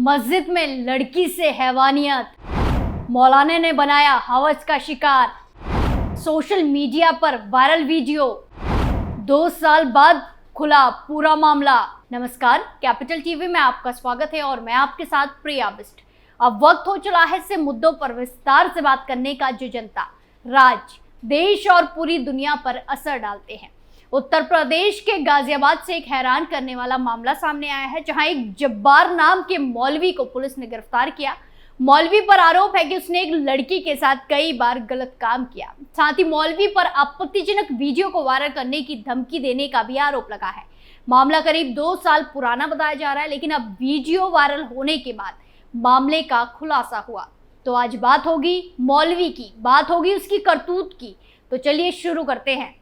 मस्जिद में लड़की से हैवानियत, मौलाना ने बनाया हवस का शिकार, सोशल मीडिया पर वायरल वीडियो, 2 साल बाद खुला पूरा मामला। नमस्कार, कैपिटल टीवी में आपका स्वागत है और मैं आपके साथ प्रिया बिस्ट। अब वक्त हो चला है से मुद्दों पर विस्तार से बात करने का जो जनता, राज्य, देश और पूरी दुनिया पर असर डालते हैं। उत्तर प्रदेश के गाजियाबाद से एक हैरान करने वाला मामला सामने आया है, जहां एक जब्बार नाम के मौलवी को पुलिस ने गिरफ्तार किया। मौलवी पर आरोप है कि उसने एक लड़की के साथ कई बार गलत काम किया। साथ ही मौलवी पर आपत्तिजनक वीडियो को वायरल करने की धमकी देने का भी आरोप लगा है। मामला करीब 2 साल पुराना बताया जा रहा है, लेकिन अब वीडियो वायरल होने के बाद मामले का खुलासा हुआ। तो आज बात होगी मौलवी की, बात होगी उसकी करतूत की। तो चलिए शुरू करते हैं।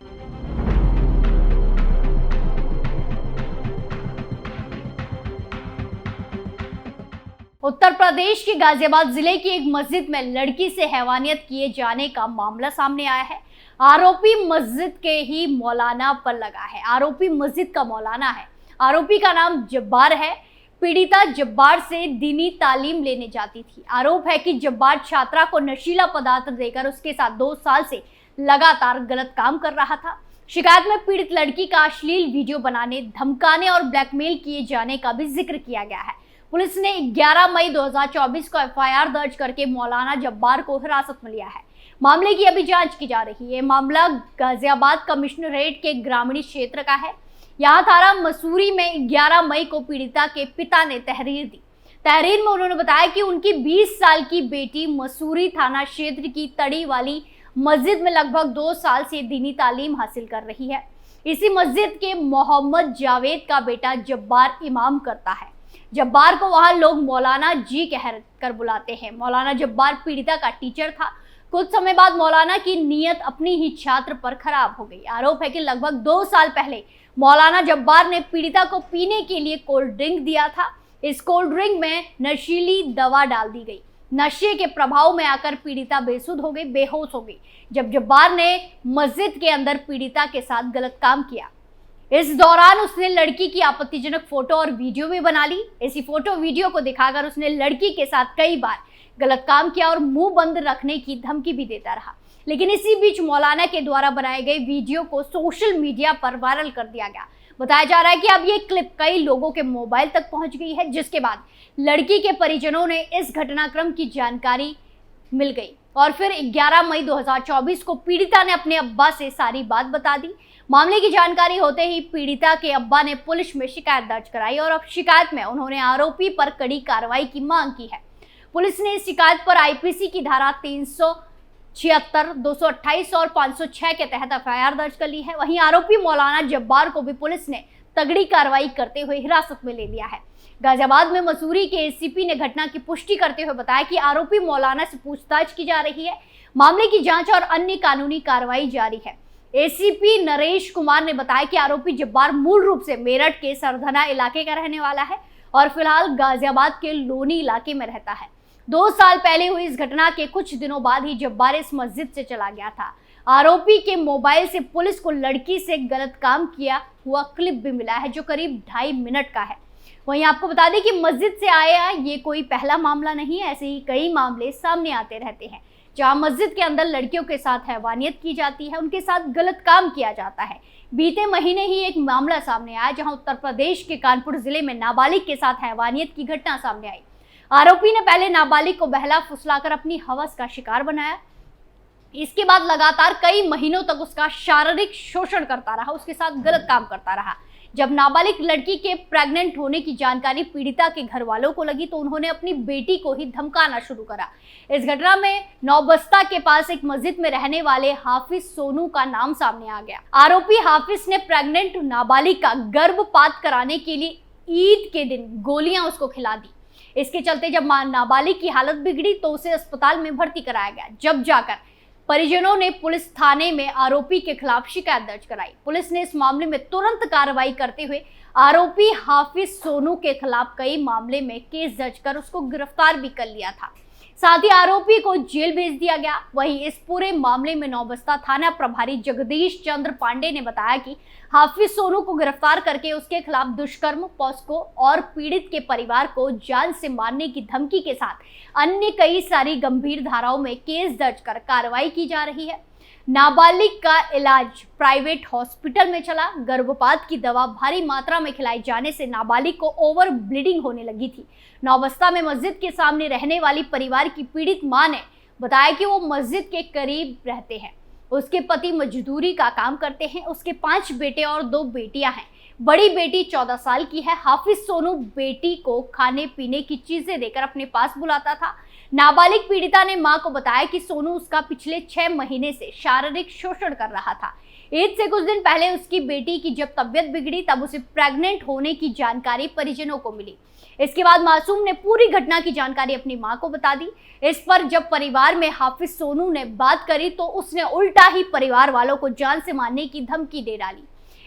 उत्तर प्रदेश के गाजियाबाद जिले की एक मस्जिद में लड़की से हैवानियत किए जाने का मामला सामने आया है। आरोपी मस्जिद के ही मौलाना पर लगा है। आरोपी मस्जिद का मौलाना है। आरोपी का नाम जब्बार है। पीड़िता जब्बार से दीनी तालीम लेने जाती थी। आरोप है कि जब्बार छात्रा को नशीला पदार्थ देकर उसके साथ 2 साल से लगातार गलत काम कर रहा था। शिकायत में पीड़ित लड़की का अश्लील वीडियो बनाने, धमकाने और ब्लैकमेल किए जाने का भी जिक्र किया गया है। पुलिस ने 11 मई 2024 को एफआईआर दर्ज करके मौलाना जब्बार को हिरासत में लिया है। मामले की अभी जांच की जा रही है। मामला गाजियाबाद कमिश्नरेट के ग्रामीण क्षेत्र का है। यहाँ थाना मसूरी में 11 मई को पीड़िता के पिता ने तहरीर दी। तहरीर में उन्होंने बताया कि उनकी 20 साल की बेटी मसूरी थाना क्षेत्र की तड़ी वाली मस्जिद में लगभग 2 साल से दीनी तालीम हासिल कर रही है। इसी मस्जिद के मोहम्मद जावेद का बेटा जब्बार इमाम करता है। जब्बार को वहां लोग मौलाना जी कहकर बुलाते हैं। मौलाना जब्बार पीड़िता का टीचर था। कुछ समय बाद मौलाना की नीयत अपनी ही छात्र पर खराब हो गई। आरोप है कि लगभग 2 साल पहले मौलाना जब्बार ने पीड़िता को पीने के लिए कोल्ड ड्रिंक दिया था। इस कोल्ड ड्रिंक में नशीली दवा डाल दी गई। नशे के प्रभाव में आकर पीड़िता बेसुध हो गई, बेहोश हो गई, जब जब्बार ने मस्जिद के अंदर पीड़िता के साथ गलत काम किया। इस दौरान उसने लड़की की आपत्तिजनक फोटो और वीडियो भी बना ली। इसी फोटो वीडियो को दिखाकर उसने लड़की के साथ कई बार गलत काम किया और मुंह बंद रखने की धमकी भी देता रहा। लेकिन इसी बीच मौलाना के द्वारा बनाए गए वीडियो को सोशल मीडिया पर वायरल कर दिया गया। बताया जा रहा है कि अब ये क्लिप कई लोगों के मोबाइल तक पहुंच गई है, जिसके बाद लड़की के परिजनों ने इस घटनाक्रम की जानकारी मिल गई और फिर 11 मई 2024 को पीड़िता ने अपने अब्बा से सारी बात बता दी। मामले की जानकारी होते ही पीड़िता के अब्बा ने पुलिस में शिकायत दर्ज कराई और अब शिकायत में उन्होंने आरोपी पर कड़ी कार्रवाई की मांग की है। पुलिस ने इस शिकायत पर आईपीसी की धारा 376, 228 और 506 के तहत एफआईआर दर्ज कर ली है। वहीं आरोपी मौलाना जब्बार को भी पुलिस ने तगड़ी कार्रवाई करते हुए हिरासत में ले लिया है। गाजियाबाद में मसूरी के एसीपी ने घटना की पुष्टि करते हुए बताया कि आरोपी मौलाना से पूछताछ की जा रही है। मामले की जांच और अन्य कानूनी कार्रवाई जारी है। एसीपी नरेश कुमार ने बताया कि आरोपी जब्बार मूल रूप से मेरठ के सरधना इलाके का रहने वाला है और फिलहाल गाजियाबाद के लोनी इलाके में रहता है। 2 साल पहले हुई इस घटना के कुछ दिनों बाद ही जब्बार इस मस्जिद से चला गया था। आरोपी के मोबाइल से पुलिस को लड़की से गलत काम किया हुआ क्लिप भी मिला है, जो करीब 2.5 मिनट का है। वहीं आपको बता दें कि मस्जिद से आया ये कोई पहला मामला नहीं है। ऐसे ही कई मामले सामने आते रहते हैं, जहां मस्जिद के अंदर लड़कियों के साथ हैवानियत की जाती है, उनके साथ गलत काम किया जाता है। बीते महीने ही एक मामला सामने आया, जहां उत्तर प्रदेश के कानपुर जिले में नाबालिग के साथ हैवानियत की घटना सामने आई। आरोपी ने पहले नाबालिग को बहला फुसलाकर अपनी हवस का शिकार बनाया। इसके बाद लगातार कई महीनों तक उसका शारीरिक शोषण करता रहा, उसके साथ गलत काम करता रहा। जब नाबालिग लड़की के प्रेग्नेंट होने की जानकारी पीड़िता के घर वालों को लगी, तो उन्होंने अपनी बेटी को ही धमकाना शुरू करा। इस घटना में नौबस्ता के पास एक मस्जिद में रहने वाले हाफिज सोनू का नाम सामने आ गया। आरोपी हाफिज ने प्रेग्नेंट नाबालिग का गर्भपात कराने के लिए ईद के दिन गोलियां उसको खिला दी। इसके चलते जब नाबालिग की हालत बिगड़ी तो उसे अस्पताल में भर्ती कराया गया। जब जाकर परिजनों ने पुलिस थाने में आरोपी के खिलाफ शिकायत दर्ज कराई। पुलिस ने इस मामले में तुरंत कार्रवाई करते हुए आरोपी हाफिज सोनू के खिलाफ कई मामले में केस दर्ज कर उसको गिरफ्तार भी कर लिया था। साथ ही आरोपी को जेल भेज दिया गया। वहीं इस पूरे मामले में नौबस्ता थाना प्रभारी जगदीश चंद्र पांडे ने बताया कि हाफिज सोनू को गिरफ्तार करके उसके खिलाफ दुष्कर्म, पॉस्को और पीड़ित के परिवार को जान से मारने की धमकी के साथ अन्य कई सारी गंभीर धाराओं में केस दर्ज कर कार्रवाई की जा रही है। नाबालिग का इलाज प्राइवेट हॉस्पिटल में चला। गर्भपात की दवा भारी मात्रा में खिलाई जाने से नाबालिग को ओवर ब्लीडिंग होने लगी थी। नौबस्ता में मस्जिद के सामने रहने वाली परिवार की पीड़ित मां ने बताया कि वो मस्जिद के करीब रहते हैं। उसके पति मजदूरी का काम करते हैं। उसके 5 बेटे और 2 बेटियां हैं। बड़ी बेटी 14 साल की है। हाफिज सोनू बेटी को खाने पीने की चीजें देकर अपने पास बुलाता था। नाबालिग पीड़िता ने मां को बताया कि सोनू उसका पिछले 6 महीने से शारीरिक शोषण कर रहा था। ईद से कुछ दिन पहले उसकी बेटी की जब तबीयत बिगड़ी तब उसे प्रेग्नेंट होने की जानकारी परिजनों को मिली। इसके बाद मासूम ने पूरी घटना की जानकारी अपनी मां को बता दी। इस पर जब परिवार में हाफिज सोनू ने बात करी तो उसने उल्टा ही परिवार वालों को जान से मारने की धमकी दे डाली।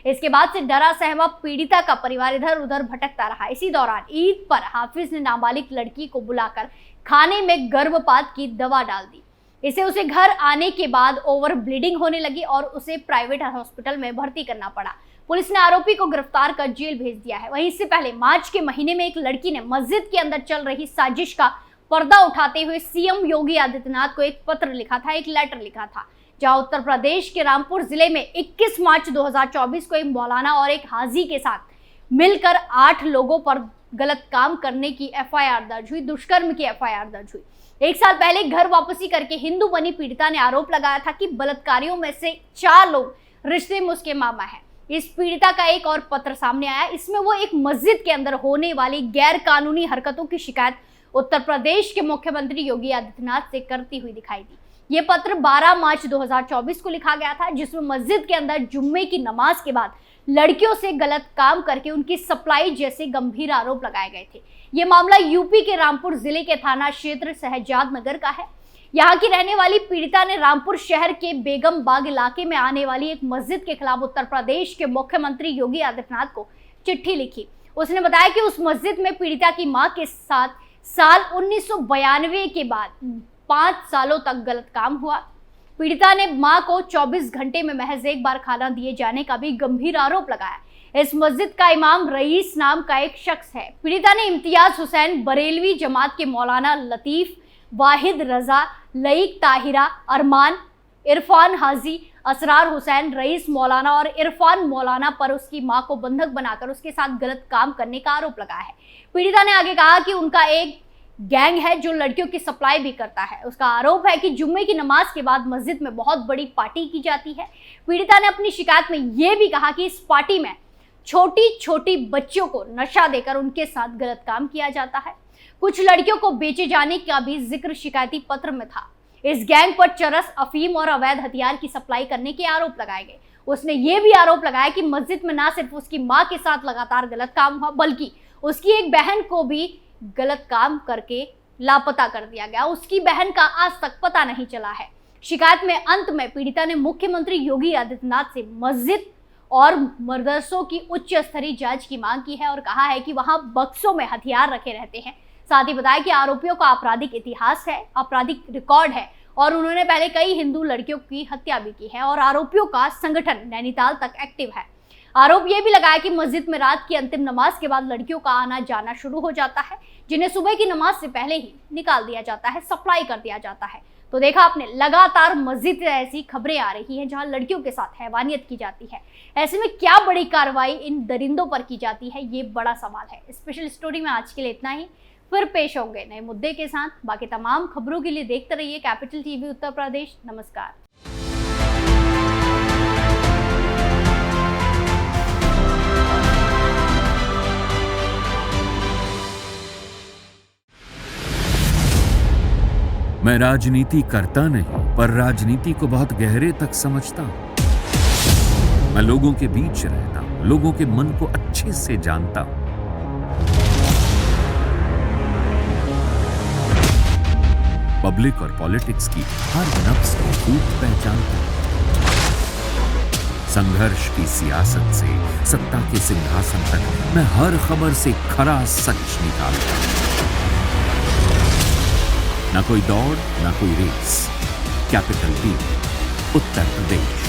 इसके बाद से डरा सहमा पीड़िता का परिवार इधर उधर भटकता रहा। इसी दौरान ईद पर हाफिज ने नाबालिग लड़की को बुलाकर खाने में गर्भपात की दवा डाल दी। इसे उसे घर आने के बाद ओवर ब्लीडिंग होने लगी और उसे प्राइवेट हॉस्पिटल में भर्ती करना पड़ा। पुलिस ने आरोपी को गिरफ्तार कर जेल भेज दिया है। वहीं इससे पहले मार्च के महीने में एक लड़की ने मस्जिद के अंदर चल रही साजिश का पर्दा उठाते हुए सीएम योगी आदित्यनाथ को एक पत्र लिखा था, एक लेटर लिखा था, जहां उत्तर प्रदेश के रामपुर जिले में 21 मार्च 2024 को एक मौलाना और एक हाजी के साथ मिलकर 8 लोगों पर गलत काम करने की एफआईआर दर्ज हुई, दुष्कर्म की एफआईआर दर्ज हुई। 1 साल पहले घर वापसी करके हिंदू बनी पीड़िता ने आरोप लगाया था कि बलात्कारियों में से 4 लोग रिश्ते में उसके मामा हैं। इस पीड़िता का एक और पत्र सामने आया। इसमें वो एक मस्जिद के अंदर होने वाली गैर कानूनी हरकतों की शिकायत उत्तर प्रदेश के मुख्यमंत्री योगी आदित्यनाथ से करती हुई दिखाई दी। ये पत्र 12 मार्च 2024 को लिखा गया था, जिसमें मस्जिद के अंदर जुम्मे की नमाज के बाद लड़कियों से गलत काम करके उनकी सप्लाई जैसे गंभीर आरोप लगाए गए थे। ये मामला यूपी के रामपुर जिले के थाना क्षेत्र शहजाद नगर का है। यहाँ की रहने वाली पीड़िता ने रामपुर शहर के बेगम बाग इलाके में आने वाली एक मस्जिद के खिलाफ उत्तर प्रदेश के मुख्यमंत्री योगी आदित्यनाथ को चिट्ठी लिखी। उसने बताया कि उस मस्जिद में पीड़िता की मां के साथ साल 1992 के बाद 5 सालों तक गलत काम हुआ। पीड़िता ने मां को 24 घंटे में महज एक बार खाना दिए जाने का भी गंभीर आरोप लगाया। इस मस्जिद का इमाम रईस नाम का एक शख्स है। पीड़िता ने इम्तियाज हुसैन, बरेलवी जमात के मौलाना लतीफ, वाहिद रजा, लईक ताहिरा, अरमान, इरफान हाजी, असरार हुसैन, रईस मौलाना और इरफान मौलाना पर उसकी मां को बंधक बनाकर उसके साथ गलत काम करने का आरोप लगाया है। पीड़िता ने आगे कहा कि उनका एक गैंग है जो लड़कियों की सप्लाई भी करता है। उसका आरोप है कि जुम्मे की नमाज के बाद मस्जिद में बहुत बड़ी पार्टी की जाती है। पीड़िता ने अपनी शिकायत में यह भी कहा कि इस पार्टी में छोटी छोटी बच्चियों को नशा देकर उनके साथ गलत काम किया जाता है। कुछ लड़कियों को बेचे जाने का भी जिक्र शिकायती पत्र में था। इस गैंग पर चरस, अफीम और अवैध हथियार की सप्लाई करने के आरोप लगाए गए। उसने ये भी आरोप लगाया कि मस्जिद में न सिर्फ उसकी मां के साथ लगातार गलत काम हुआ, बल्कि उसकी एक बहन को भी गलत काम करके लापता कर दिया गया। उसकी बहन का आज तक पता नहीं चला है। शिकायत में अंत में पीड़िता ने मुख्यमंत्री योगी आदित्यनाथ से मस्जिद और मदरसों की उच्च स्तरीय जांच की मांग की है और कहा है कि वहां बक्सों में हथियार रखे रहते हैं। साथ ही बताया कि आरोपियों का आपराधिक इतिहास है, आपराधिक रिकॉर्ड है और उन्होंने पहले कई हिंदू लड़कियों की हत्या भी की है और आरोपियों का संगठन नैनीताल तक एक्टिव है। आरोप यह भी लगाया कि मस्जिद में रात की अंतिम नमाज के बाद लड़कियों का आना जाना शुरू हो जाता है, जिन्हें सुबह की नमाज से पहले ही निकाल दिया जाता है, सप्लाई कर दिया जाता है। तो देखा आपने, लगातार मस्जिद से ऐसी खबरें आ रही हैं जहां लड़कियों के साथ हैवानियत की जाती है। ऐसे में क्या बड़ी कार्रवाई इन दरिंदों पर की जाती है, ये बड़ा सवाल है। स्पेशल स्टोरी में आज के लिए इतना ही। फिर पेश होंगे नए मुद्दे के साथ। बाकी तमाम खबरों के लिए देखते रहिए कैपिटल टीवी उत्तर प्रदेश। नमस्कार। मैं राजनीति करता नहीं, पर राजनीति को बहुत गहरे तक समझता हूं। मैं लोगों के बीच रहता हूं, लोगों के मन को अच्छे से जानता हूं। पब्लिक और पॉलिटिक्स की हर नब्ज को खूब पहचानता हूं। संघर्ष की सियासत से सत्ता के सिंहासन तक मैं हर खबर से खरा सच निकालता हूं। ना कोई दौड़, ना कोई race. Capital TV, Uttar Pradesh.